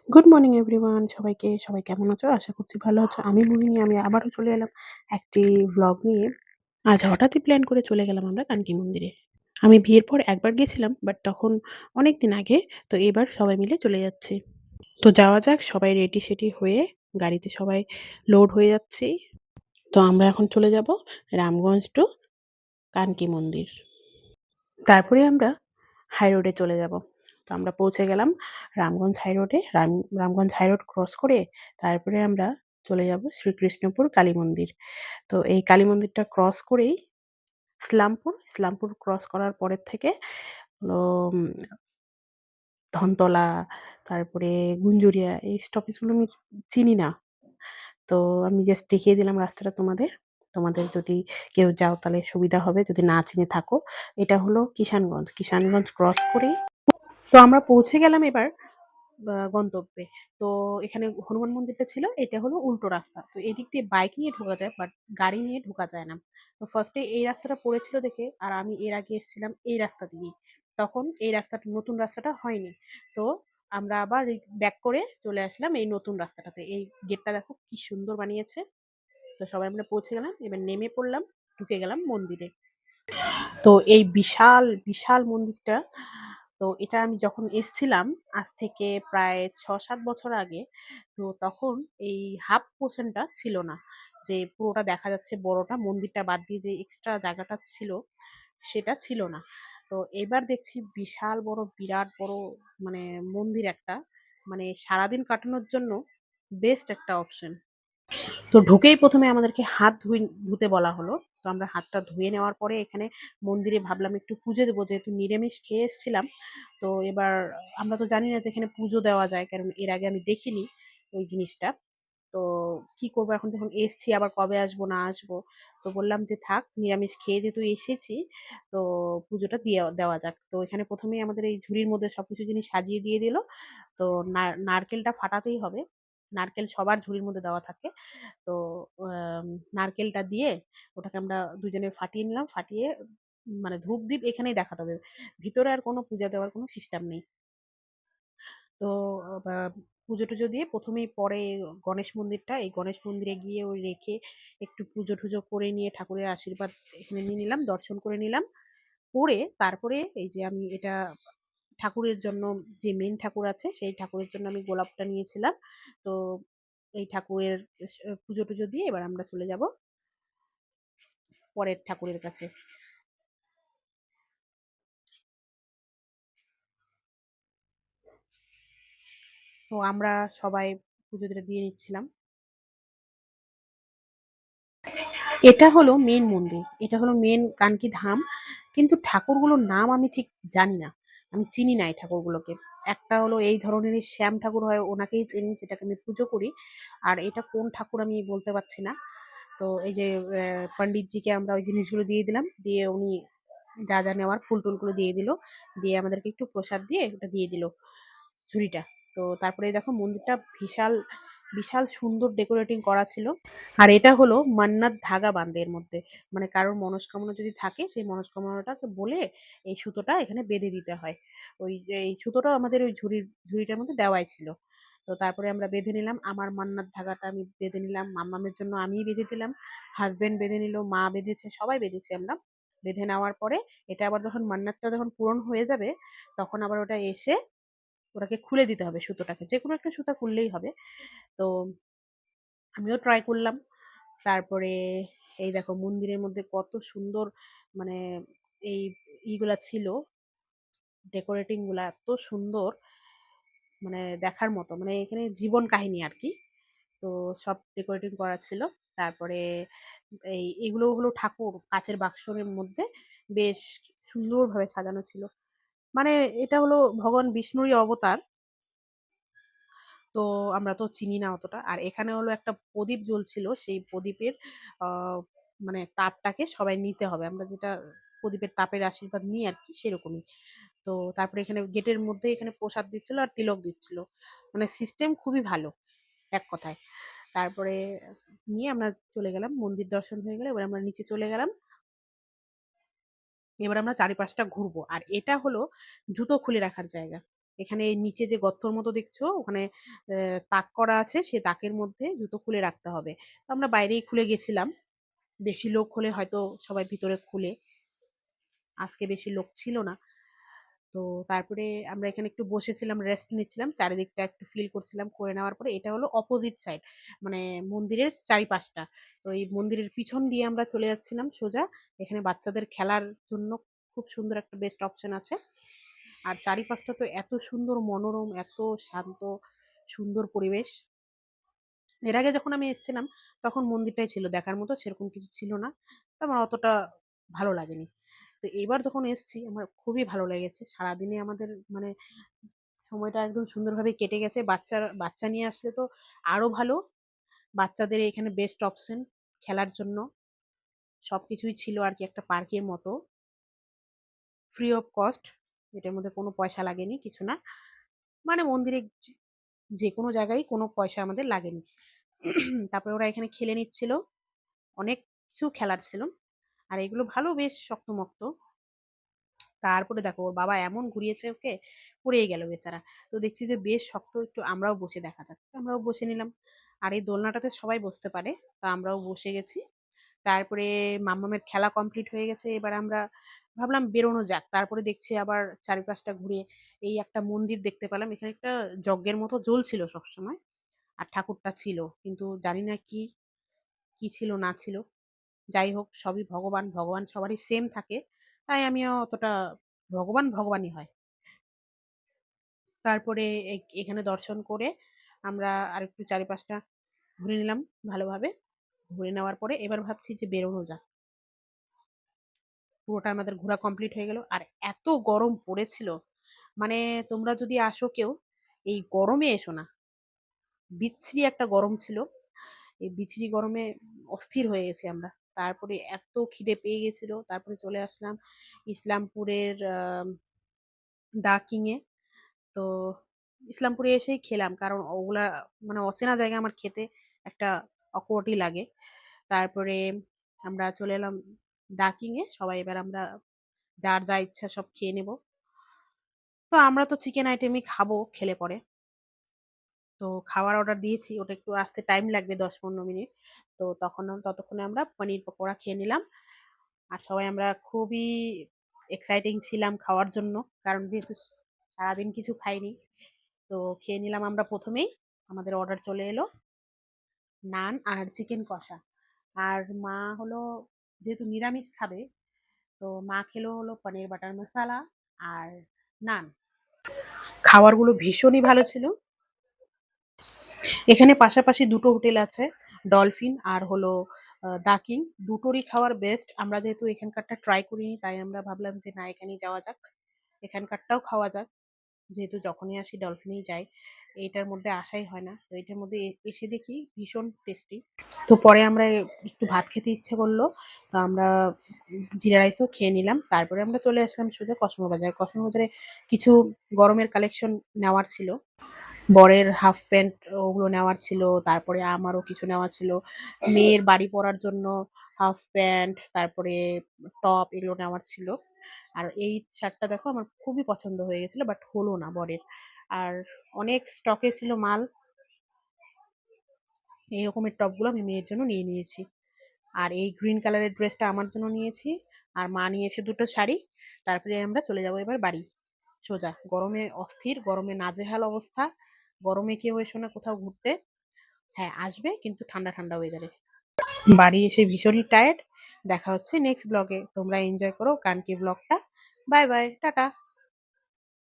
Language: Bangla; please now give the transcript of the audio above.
গুড মর্নিং এভরিওয়ান সবাইকে। সবাই কেমন আছো? আশা করছি ভালো আছো। আমি মোহিনী। আমি আবারও চলে এলাম একটি ভ্লগ নিয়ে। আজ হঠাৎই প্ল্যান করে চলে গেলাম আমরা কানকি মন্দিরে। আমি বিয়ের পর একবার গেছিলাম বাট তখন অনেকদিন আগে। তো এবার সবাই মিলে চলে যাচ্ছি। তো যাওয়া যাক, সবাই রেডি-সেডি হয়ে গাড়িতে সবাই লোড হয়ে যাচ্ছি। তো আমরা এখন চলে যাব রামগঞ্জ টু কানকি মন্দির। তারপরে আমরা হাই রোডে চলে যাব। তো আমরা পৌঁছে গেলাম রামগঞ্জ হাই রোডে। রামগঞ্জ হাই রোড ক্রস করে তারপরে আমরা চলে যাব শ্রীকৃষ্ণপুর কালী মন্দির। তো এই কালী মন্দিরটা ক্রস করেই ইসলামপুর ক্রস করার পরের থেকে হলো ধনতলা, তারপরে গুঞ্জুরিয়া এই স্টপেজগুলো আমি চিনি না। তো আমি জাস্ট দেখিয়ে দিলাম রাস্তাটা তোমাদের। তোমাদের যদি কেউ যাও তাহলে সুবিধা হবে যদি না চিনে থাকো। এটা হলো কিষানগঞ্জ। কিষানগঞ্জ ক্রস করেই তো আমরা পৌঁছে গেলাম এবার গন্তব্যে। তো এখানে হনুমান মন্দিরটা ছিল, এটা হলো উল্টো রাস্তা। তো এদিক দিয়ে বাইক নিয়ে ঢোকা যায় বাট গাড়ি নিয়ে ঢোকা যায় না। তো ফার্স্টে এই রাস্তাটা পড়েছিল দেখে আর আমি এর আগে এসেছিলাম এই রাস্তা দিয়েই। তখন এই রাস্তাটা নতুন রাস্তাটা হয়নি। তো আমরা আবার ব্যাক করে চলে আসলাম এই নতুন রাস্তাটাতে। এই গেটটা দেখো কি সুন্দর বানিয়েছে। তো সবাই আমরা পৌঁছে গেলাম। এবার নেমে পড়লাম, ঢুকে গেলাম মন্দিরে। তো এই বিশাল মন্দিরটা, তো এটা আমি যখন এসছিলাম আজ থেকে প্রায় ৬-৭ বছর আগে, তো তখন এই হাফ পোর্শনটা ছিল না। যে পুরোটা দেখা যাচ্ছে বড়টা, মন্দিরটা বাদ দিয়ে যে এক্সট্রা জায়গাটা ছিল সেটা ছিল না। তো এবার দেখছি বিশাল বড়, বিরাট বড় মানে মন্দির একটা। মানে সারাদিন কাটানোর জন্য বেস্ট একটা অপশন। তো ঢুকেই ১ম এ আমাদেরকে হাত ধুতে বলা হলো। তো আমরা হাতটা ধুয়ে নেওয়ার পরে এখানে মন্দিরে ভাবলাম একটু পুজো দেবো, যেহেতু নিরামিষ খেয়ে এসছিলাম। তো এবার আমরা তো জানি না যে এখানে পুজো দেওয়া যায়, কারণ এর আগে আমি দেখিনি ওই জিনিসটা। তো কি করবো এখন, যখন এসছি আবার কবে আসবো না আসবো। তো বললাম যে থাক, নিরামিষ খেয়ে যেহেতু এসেছি তো পুজোটা দিয়ে দেওয়া যাক। তো এখানে ১ম এই আমাদের এই ঝুড়ির মধ্যে সবকিছু জিনিস সাজিয়ে দিয়ে দিল। তো নারকেলটা ফাটাতেই হবে। নারকেল সবার ঝুড়ির মধ্যে দেওয়া থাকে। তো আম নারকেলটা দিয়ে ওটাকে আমরা দুজনে ফাটিয়ে নিলাম। ফাটিয়ে মানে ধূপ-দ্বীপ এখানেই দেখাতে হবে। ভিতরে আর কোনো পূজা দেওয়ার কোনো সিস্টেম নেই। তো বা পুজো-টুজো দিয়ে ১ম এই পরে গণেশ মন্দিরটা, এই গণেশ মন্দিরে গিয়ে ওই রেখে একটু পুজো-টুজো করে নিয়ে ঠাকুরের আশীর্বাদ এখানে নিয়ে নিলাম, দর্শন করে নিলাম। করে তারপরে এই যে আমি এটা ঠাকুরের জন্য, যে মেইন ঠাকুর আছে সেই ঠাকুরের জন্য আমি গোলাপটা নিয়েছিলাম। তো এই ঠাকুরের পুজো-টুজো দিয়ে এবার আমরা চলে যাব পরের ঠাকুরের কাছে। তো আমরা সবাই পুজোটা দিয়ে নিচ্ছিলাম। এটা হলো মেইন মন্দির। এটা হলো মেইন কানকি ধাম। কিন্তু ঠাকুরগুলোর নাম আমি ঠিক জানি না। আমি চিনি না এই ঠাকুরগুলোকে। একটা হলো এই ধরনেরই শ্যাম ঠাকুর হয়, ওনাকেই চিনি, যেটাকে আমি পুজো করি। আর এটা কোন ঠাকুর আমি বলতে পারছি না। তো এই যে পন্ডিতজিকে আমরা ওই জিনিসগুলো দিয়ে দিলাম। দিয়ে উনি যা নেওয়ার ফুল-টুলগুলো দিয়ে দিল। দিয়ে আমাদেরকে একটু প্রসাদ দিয়ে ওটা দিয়ে দিল ঝুড়িটা। তো তারপরে দেখো মন্দিরটা বিশাল সুন্দর ডেকোরেটিং করা ছিল। আর এটা হলো মান্নাত ধাগা বাঁধে এর মধ্যে। মানে কারোর মনস্কামনা যদি থাকে সেই মনস্কামনাটাকে বলে এই সুতোটা এখানে বেঁধে দিতে হয়। ওই যে এই সুতোটাও আমাদের ওই ঝুড়িটার মধ্যে দেওয়াই ছিল। তো তারপরে আমরা বেঁধে নিলাম। আমার মান্নাত ধাগাটা আমি বেঁধে নিলাম। মাম্মামের জন্য আমিই বেঁধে দিলাম। হাসব্যান্ড বেঁধে নিল, মা বেঁধেছে, সবাই বেঁধেছি আমরা। বেঁধে নেওয়ার পরে এটা আবার যখন মান্নাতটা যখন পূরণ হয়ে যাবে তখন আবার ওটা এসে ওটাকে খুলে দিতে হবে সুতোটাকে। যেকোনো একটা সুতা খুললেই হবে। তো আমিও ট্রাই করলাম। তারপরে এই দেখো মন্দিরের মধ্যে কত সুন্দর মানে এই ইগুলা ছিল, ডেকোরেটিং গুলা এত সুন্দর, মানে দেখার মতো। মানে এখানে জীবন কাহিনী আরকি। তো সব ডেকোরেটিং করা ছিল। তারপরে এগুলো হলো ঠাকুর কাঁচের বাক্সের মধ্যে বেশ সুন্দরভাবে সাজানো ছিল। মানে এটা হলো ভগবান বিষ্ণুরই অবতার। তো আমরা তো চিনি না অতটা। আর এখানে হলো একটা প্রদীপ জ্বলছিল। সেই প্রদীপের আ মানে তাপটাকে সবাই নিতে হবে। আমরা যেটা প্রদীপের তাপের আশীর্বাদ নিই আরকি সেরকমই। তো তারপরে এখানে গেটের মধ্যে এখানে প্রসাদ দিচ্ছিল আর তিলক দিচ্ছিল। মানে সিস্টেম খুবই ভালো এক কথায়। তারপরে নিয়ে আমরা চলে গেলাম। মন্দির দর্শন হয়ে গেলে এবার আমরা নিচে চলে গেলাম। এবার আমরা চারিপাশটা ঘুরবো। আর এটা হলো জুতো খুলে রাখার জায়গা। এখানে নিচে যে গর্তর মতো দেখছো ওখানে তাক করা আছে, সে তাকের মধ্যে জুতো খুলে রাখতে হবে। তো আমরা বাইরেই খুলে গেছিলাম। বেশি লোক হলে হয়তো সবাই ভিতরে খুলে, আজকে বেশি লোক ছিল না। তো তারপরে আমরা এখানে একটু বসেছিলাম, রেস্ট নিচ্ছিলাম, চারিদিকটা একটু ফিল করছিলাম। করে নেওয়ার পরে এটা হলো অপোজিট সাইড, মানে মন্দিরের চারিপাশটা। তো এই মন্দিরের পিছন দিয়ে আমরা চলে যাচ্ছিলাম সোজা। এখানে বাচ্চাদের খেলার জন্য খুব সুন্দর একটা বেস্ট অপশন আছে। আর চারিপাশটা তো এত সুন্দর মনোরম, এত শান্ত সুন্দর পরিবেশ। এর আগে যখন আমি এসেছিলাম তখন মন্দিরটাই ছিল দেখার মতো, সেরকম কিছু ছিল না। তো আমার অতটা ভালো লাগেনি। তো এবার যখন এসেছি আমার খুবই ভালো লেগেছে। সারাদিনে আমাদের মানে সময়টা একদম সুন্দরভাবে কেটে গেছে। বাচ্চা নিয়ে আসলে তো আরো ভালো। বাচ্চাদের এখানে বেস্ট অপশন খেলার জন্য সবকিছুই ছিল আর কি, একটা পার্কের মতো, ফ্রি অফ কস্ট। এটার মধ্যে কোনো পয়সা লাগেনি, কিছু না। মানে মন্দিরে যে কোনো জায়গায় কোনো পয়সা আমাদের লাগেনি। তারপরে ওরা এখানে খেলে নিচ্ছিল, অনেক কিছু খেলার ছিল। আর এগুলো ভালো, বেশ শক্ত-মক্ত। তারপরে দেখো ওর বাবা এমন ঘুরিয়েছে ওকে, পড়েই গেল বেচারা। তো দেখছি যে বেশ শক্ত, একটু আমরাও বসে দেখা যাক। তো আমরাও বসে নিলাম। আর এই দোলনাটাতে সবাই বসতে পারে। তো আমরাও বসে গেছি। তারপরে মাম্মামের খেলা কমপ্লিট হয়ে গেছে। এবার আমরা ভাবলাম বেরোনো যাক। তারপরে দেখছি আবার চারিপাশটা ঘুরে এই একটা মন্দির দেখতে পেলাম। এখানে একটা যজ্ঞের মতো জ্বলছিল সবসময়। আর ঠাকুরটা ছিল। কিন্তু জানি না কি, কি ছিল না ছিল। যাই হোক সবই ভগবান, ভগবান সবারই সেম থাকে। তাই আমিও অতটা, ভগবান ভগবানই হয়। তারপরে এখানে দর্শন করে আমরা আরেকটু চারিপাশটা ঘুরে নিলাম ভালোভাবে। ঘুরে নেওয়ার পরে এবার ভাবছি যে বেরোনো যাক। পুরোটা আমাদের ঘোরা কমপ্লিট হয়ে গেল। আর এত গরম পড়েছিল, মানে তোমরা যদি আসো কেউ, এই গরমে এসো না। বিচ্ছিরি একটা গরম ছিল। এই বিচ্ছিরি গরমে অস্থির হয়ে গেছি আমরা। তারপরে এত খিদে পেয়ে গেছিল, তারপরে চলে আসলাম ইসলামপুরের ডাকিং এ। তো ইসলামপুরে এসেই খেলাম, কারণ ওগুলা মানে অচেনা জায়গা, আমার খেতে একটা অকওয়ার্ডই লাগে। তারপরে আমরা চলে এলাম ডাকিং এ। সবাই এবার আমরা যার যা ইচ্ছা সব খেয়ে নেব। তো আমরা তো চিকেন আইটেমই খাবো খেলে পরে। তো খাওয়ার অর্ডার দিয়েছি, ওটা একটু আসতে টাইম লাগবে ১০-১৫ মিনিট। তো ততক্ষণে আমরা পনির পকোড়া খেয়ে নিলাম। আর সবাই আমরা খুবই এক্সাইটিং ছিলাম খাওয়ার জন্য, কারণ যেহেতু সারাদিন কিছু খাইনি। তো খেয়ে নিলাম আমরা প্রথমেই। আমাদের অর্ডার চলে এলো নান আর চিকেন কষা। আর মা হলো যেহেতু নিরামিষ খাবে, তো মা খেলো হলো পনির বাটার মশালা আর নান। খাবারগুলো ভীষণই ভালো ছিল। এখানে পাশাপাশি দুটো হোটেল আছে, ডলফিন আর হলো দা কিং। দুটোরই খাওয়ার বেস্ট। আমরা যেহেতু এখানকারটা ট্রাই করিনি, তাই আমরা ভাবলাম যে না, এখানেই যাওয়া যাক, এখানকারটাও খাওয়া যাক। যেহেতু যখনই আসি ডলফিনেই যাই, এইটার মধ্যে আসাই হয় না। তো এটার মধ্যে এসে দেখি ভীষণ টেস্টি। তো পরে আমরা একটু ভাত খেতে ইচ্ছে করলো, তো আমরা জিরা রাইসও খেয়ে নিলাম। তারপরে আমরা চলে আসলাম সোজা কসমোবাজার। কসমোবাজারে কিছু গরমের কালেকশন নেওয়ার ছিল, বরের হাফ প্যান্ট ওগুলো নেওয়ার ছিল, তারপরে আমারও কিছু নেওয়ার ছিল, মেয়ের বাড়ি পরার জন্য হাফ প্যান্ট, তারপরে টপ, এগুলো নেওয়ার ছিল। আর এই শার্টটা দেখো আমার খুবই পছন্দ হয়ে গেছিল, বাট হলো না বরের। আর অনেক স্টকে ছিল মাল। এই রকমের টপগুলো আমি মেয়ের জন্য নিয়ে নিয়েছি। আর এই গ্রিন কালারের ড্রেসটা আমার জন্য নিয়েছি। আর মা নিয়েছে দুটো শাড়ি। তারপরে আমরা চলে যাবো এবার বাড়ি সোজা। গরমে অস্থির, গরমে নাজেহাল অবস্থা। গরমে কেউ এসো না কোথাও ঘুরতে। হ্যাঁ আসবে, কিন্তু ঠান্ডা ঠান্ডা ওয়েদারে। বাড়ি এসে ভীষণই টায়ার্ড। দেখা হচ্ছে নেক্সট ব্লগে। তোমরা এনজয় করো কানকি ব্লগটা। Bye bye, tata.